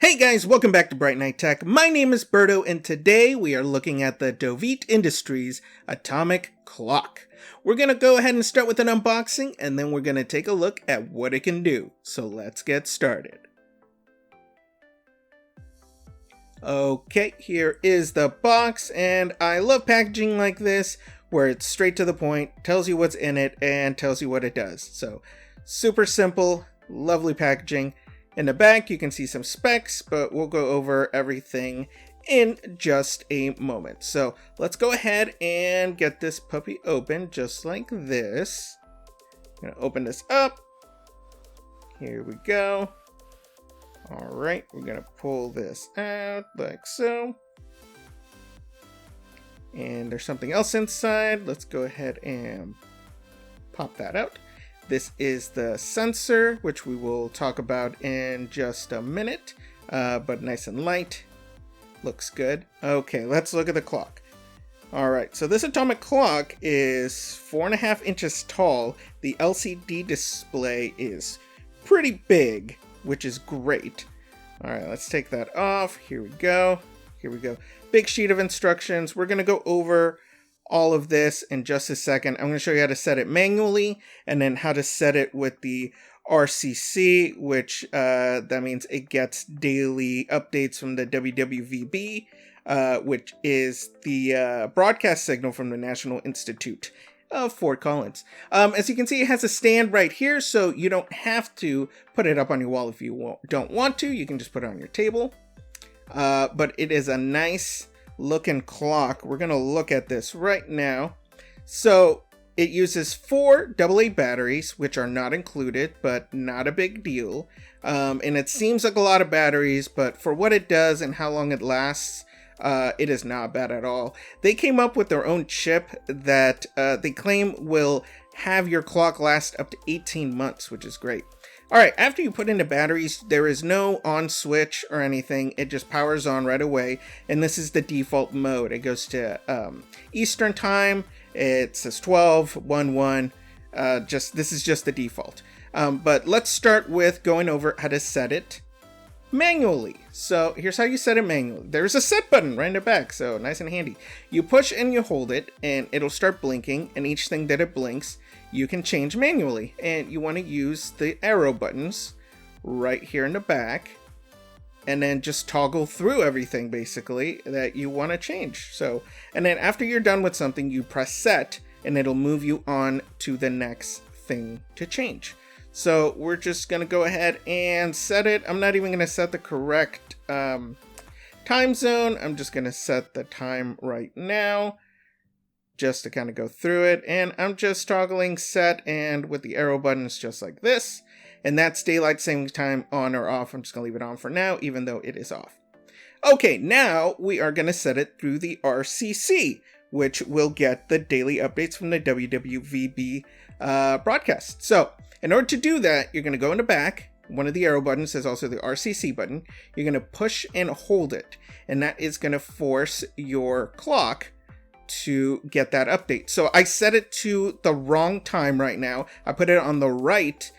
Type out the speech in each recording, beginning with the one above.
Hey guys, welcome back to Bright Night Tech. My name is Berto, and today we are looking at the DOVEET Industries Atomic Clock. We're going to go ahead and start with an unboxing, and then we're going to take a look at what it can do. So let's get started. Okay, here is the box, and I love packaging like this, where it's straight to the point, tells you what's in it, and tells you what it does. So, super simple, lovely packaging. In the back, you can see some specs, but we'll go over everything in just a moment. So let's go ahead and get this puppy open just like this. I'm gonna open this up. Here we go. All right, we're gonna pull this out like so. And there's something else inside. Let's go ahead and pop that out. This is the sensor, which we will talk about in just a minute, but nice and light. Looks good. Okay, let's look at the clock. All right, so this atomic clock is 4.5 inches tall. The LCD display is pretty big, which is great. All right, let's take that off. Here we go. Here we go. Big sheet of instructions. We're gonna go over all of this in just a second. I'm going to show you how to set it manually and then how to set it with the RCC, which that means it gets daily updates from the wwvb, which is the broadcast signal from the National Institute of Fort Collins. As you can see, it has a stand right here, so you don't have to put it up on your wall if you don't want to. You can just put it on your table. But it is a nice looking clock. We're gonna look at this right now. So it uses 4 AA batteries, which are not included, but not a big deal. And it seems like a lot of batteries, but for what it does and how long it lasts, it is not bad at all. They came up with their own chip that they claim will have your clock last up to 18 months, which is great. All right, after you put in the batteries, there is no on switch or anything. It just powers on right away, and this is the default mode. It goes to Eastern time. It says 12:11. This is just the default. But let's start with going over how to set it manually. So here's how you set it manually. There's a set button right in the back, so nice and handy. You push and you hold it, and it'll start blinking, and each thing that it blinks, you can change manually. And you want to use the arrow buttons right here in the back, and then just toggle through everything basically that you want to change. So, and then after you're done with something, you press set, and it'll move you on to the next thing to change. So we're just gonna go ahead and set it. I'm not even gonna set the correct time zone. I'm just gonna set the time right now just to kind of go through it. And I'm just toggling set and with the arrow buttons just like this. And that's daylight saving time on or off. I'm just gonna leave it on for now, even though it is off. Okay, now we are gonna set it through the RCC, which will get the daily updates from the wwvb broadcast. So in order to do that, you're going to go in the back. One of the arrow buttons is also the RCC button. You're going to push and hold it, and that is going to force your clock to get that update. So I set it to the wrong time right now. I put it on the right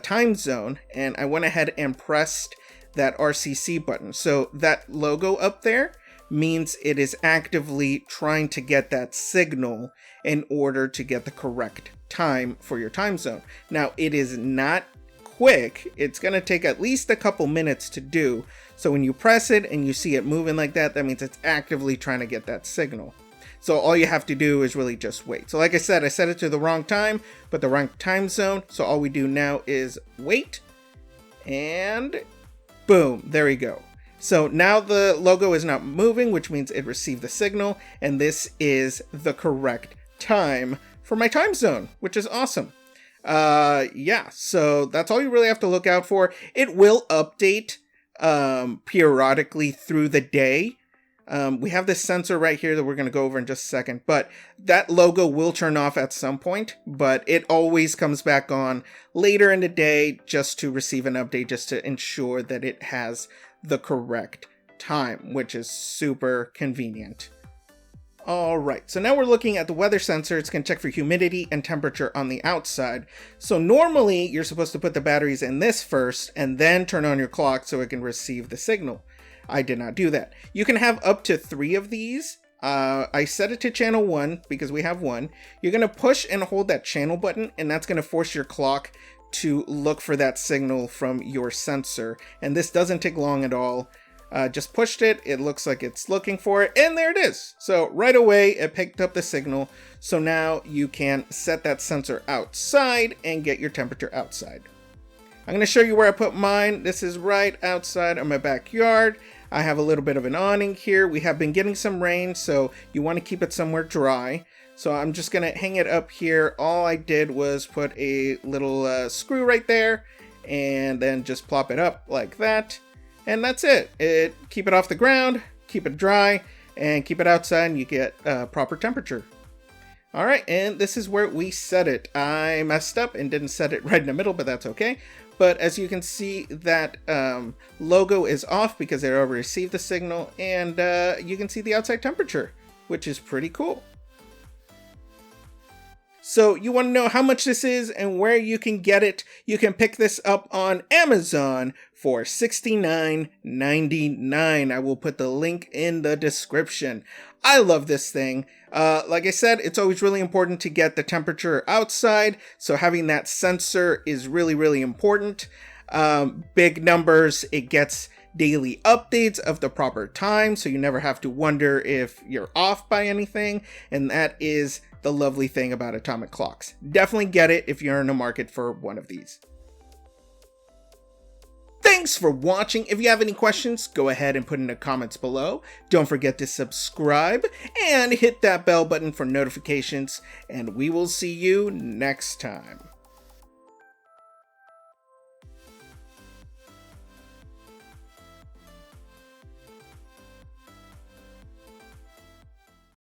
time zone, and I went ahead and pressed that RCC button. So that logo up there means it is actively trying to get that signal in order to get the correct time for your time zone. Now, it is not quick. It's going to take at least a couple minutes to do. So when you press it and you see it moving like that, that means it's actively trying to get that signal. So all you have to do is really just wait. So like I said it to the wrong time, but the wrong time zone. So all we do now is wait, and boom, there we go. So now the logo is not moving, which means it received the signal, and this is the correct time for my time zone, which is awesome. Yeah, so that's all you really have to look out for. It will update periodically through the day. We have this sensor right here that we're going to go over in just a second, but that logo will turn off at some point, but it always comes back on later in the day just to receive an update, just to ensure that it has the correct time, which is super convenient. All right, so now we're looking at the weather sensor. It's going to check for humidity and temperature on the outside. So normally you're supposed to put the batteries in this first and then turn on your clock so it can receive the signal. I did not do that. You can have up to 3 of these. I set it to channel 1 because we have 1. You're going to push and hold that channel button, and that's going to force your clock to look for that signal from your sensor. And this doesn't take long at all. Just pushed it, it looks like it's looking for it, and there it is. So right away it picked up the signal. So now you can set that sensor outside and get your temperature outside. I'm going to show you where I put mine. This is right outside of my backyard. I have a little bit of an awning here. We have been getting some rain, so you want to keep it somewhere dry. So I'm just going to hang it up here. All I did was put a little screw right there and then just plop it up like that. And that's it. Keep it off the ground, keep it dry, and keep it outside, and you get proper temperature. All right, and this is where we set it. I messed up and didn't set it right in the middle, but that's okay. But as you can see, that logo is off because it already received the signal, and you can see the outside temperature, which is pretty cool. So you want to know how much this is and where you can get it. You can pick this up on Amazon for $69.99. I will put the link in the description. I love this thing. Like I said, it's always really important to get the temperature outside. So having that sensor is really, really important. Big numbers, it gets daily updates of the proper time. So you never have to wonder if you're off by anything. And that is the lovely thing about atomic clocks. Definitely get it if you're in the market for one of these. Thanks for watching. If you have any questions, go ahead and put in the comments below. Don't forget to subscribe and hit that bell button for notifications, and we will see you next time.